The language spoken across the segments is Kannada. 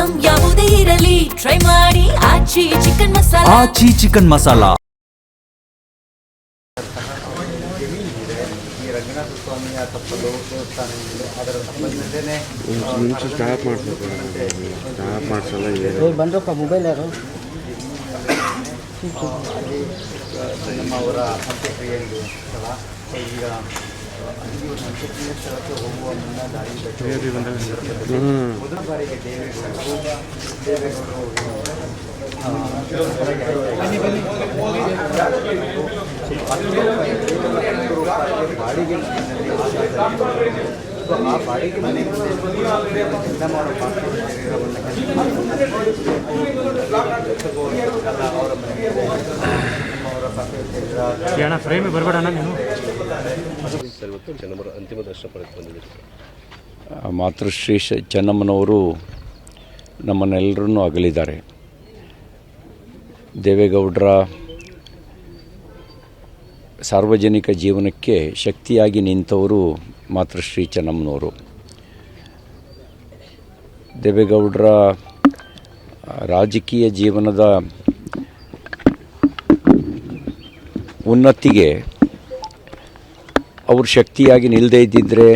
ಐಟಂ ಯಾವುದೇ ಇರಲಿ ಟ್ರೈ ಮಾಡಿ ಆಚಿ ಚಿಕನ್ ಮಸಾಲಾ. ಆಚಿ ಚಿಕನ್ ಮಸಾಲಾ. ರಂಗನಾಥ ಸ್ವಾಮಿಯ ತಪ್ಪಲು ದೇವಸ್ಥಾನ ಇದೆ. ಅದರ ಸಂಬಂಧನೇ ಸ್ಟಾಪ್ ಮಾಡಿಸಲ್ಲ ಬಂದ್ರಪ್ಪ ಮೊಬೈಲ್ ಯಾರು ನಮ್ಮವರ ಅಂತ್ಯಕ್ರಿಯೆಗೆ ಸ್ಥಳ. ಈಗ ಒಂದು ಅಂತ್ಯಕ್ರಿಯೆ ಸ್ಥಳಕ್ಕೆ ಹೋಗುವ ಮುನ್ನ ದಾರಿ ಮೊದಲ ಬಾರಿಗೆ ದೇವೇಗೌಡರು ಬಾಡಿಗೆ ಆ ಬಾಡಿಗೆ ಮನೆ ಚಂದಮಾಮ ಪಾಸ್ಪೋರ್ಟ್ ಶರೀರವನ್ನು ಫ್ರೇಮ್ ಬರಬೇಡ ನೀನು ಅಂತಿಮ ದರ್ಶನ ಪಡೆದು ಬಂದಿದ್ದೀರಿ. ಮಾತೃಶ್ರೀ ಚೆನ್ನಮ್ಮನವರು ನಮ್ಮನ್ನೆಲ್ಲರನ್ನೂ ಅಗಲಿದ್ದಾರೆ. ದೇವೇಗೌಡರ ಸಾರ್ವಜನಿಕ ಜೀವನಕ್ಕೆ ಶಕ್ತಿಯಾಗಿ ನಿಂತವರು ಮಾತೃಶ್ರೀ ಚೆನ್ನಮ್ಮನವರು. ದೇವೇಗೌಡರ ರಾಜಕೀಯ ಜೀವನದ ಉನ್ನತಿಗೆ ಅವರು ಶಕ್ತಿಯಾಗಿ ನಿಲ್ಲದೇ ಇದ್ದಿದ್ದರೆ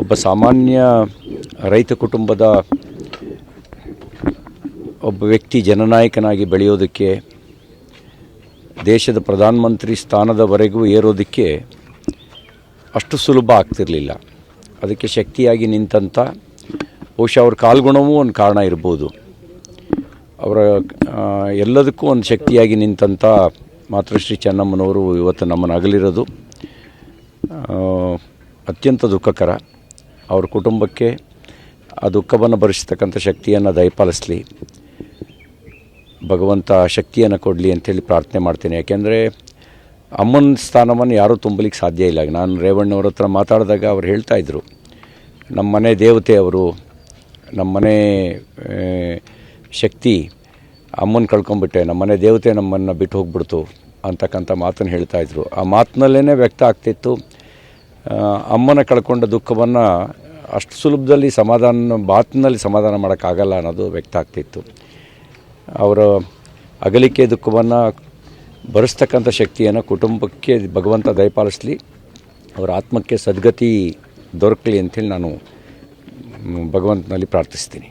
ಒಬ್ಬ ಸಾಮಾನ್ಯ ರೈತ ಕುಟುಂಬದ ಒಬ್ಬ ವ್ಯಕ್ತಿ ಜನನಾಯಕನಾಗಿ ಬೆಳೆಯೋದಕ್ಕೆ, ದೇಶದ ಪ್ರಧಾನಮಂತ್ರಿ ಸ್ಥಾನದವರೆಗೂ ಏರೋದಕ್ಕೆ ಅಷ್ಟು ಸುಲಭ ಆಗ್ತಿರಲಿಲ್ಲ. ಅದಕ್ಕೆ ಶಕ್ತಿಯಾಗಿ ನಿಂತಂಥ ಬಹುಶಃ ಅವ್ರ ಕಾಲ್ಗುಣವೂ ಒಂದು ಕಾರಣ ಇರ್ಬೋದು. ಅವರ ಎಲ್ಲದಕ್ಕೂ ಒಂದು ಶಕ್ತಿಯಾಗಿ ನಿಂತಂಥ ಮಾತೃಶ್ರೀ ಚೆನ್ನಮ್ಮನವರು ಇವತ್ತು ನಮ್ಮನ್ನು ಅಗಲಿರೋದು ಅತ್ಯಂತ ದುಃಖಕರ. ಅವ್ರ ಕುಟುಂಬಕ್ಕೆ ಆ ದುಃಖವನ್ನು ಭರಿಸ್ತಕ್ಕಂಥ ಶಕ್ತಿಯನ್ನು ದಯಪಾಲಿಸಲಿ, ಭಗವಂತ ಶಕ್ತಿಯನ್ನು ಕೊಡಲಿ ಅಂಥೇಳಿ ಪ್ರಾರ್ಥನೆ ಮಾಡ್ತೀನಿ. ಯಾಕೆಂದರೆ ಅಮ್ಮನ ಸ್ಥಾನವನ್ನು ಯಾರೂ ತುಂಬಲಿಕ್ಕೆ ಸಾಧ್ಯ ಇಲ್ಲ. ನಾನು ರೇವಣ್ಣವ್ರ ಹತ್ರ ಮಾತಾಡಿದಾಗ ಅವ್ರು ಹೇಳ್ತಾಯಿದ್ರು, ನಮ್ಮ ಮನೆ ದೇವತೆ ಅವರು, ನಮ್ಮ ಮನೆ ಶಕ್ತಿ ಅಮ್ಮನ ಕಳ್ಕೊಂಬಿಟ್ಟೆ, ನಮ್ಮ ಮನೆ ದೇವತೆ ನಮ್ಮನ್ನು ಬಿಟ್ಟು ಹೋಗ್ಬಿಡ್ತು ಅಂತಕ್ಕಂಥ ಮಾತನ್ನು ಹೇಳ್ತಾಯಿದ್ರು. ಆ ಮಾತಿನಲ್ಲೇ ವ್ಯಕ್ತ ಆಗ್ತಿತ್ತು ಅಮ್ಮನ ಕಳ್ಕೊಂಡ ದುಃಖವನ್ನು ಅಷ್ಟು ಸುಲಭದಲ್ಲಿ ಮಾತಿನಲ್ಲಿ ಸಮಾಧಾನ ಮಾಡೋಕ್ಕಾಗಲ್ಲ ಅನ್ನೋದು ವ್ಯಕ್ತ ಆಗ್ತಿತ್ತು. ಅವರ ಅಗಲಿಕೆ ದುಃಖವನ್ನು ಭರಿಸ್ತಕ್ಕಂಥ ಶಕ್ತಿಯನ್ನು ಕುಟುಂಬಕ್ಕೆ ಭಗವಂತ ದಯಪಾಲಿಸಲಿ, ಅವರ ಆತ್ಮಕ್ಕೆ ಸದ್ಗತಿ ದೊರಕಲಿ ಅಂಥೇಳಿ ನಾನು ಭಗವಂತನಲ್ಲಿ ಪ್ರಾರ್ಥಿಸ್ತೀನಿ.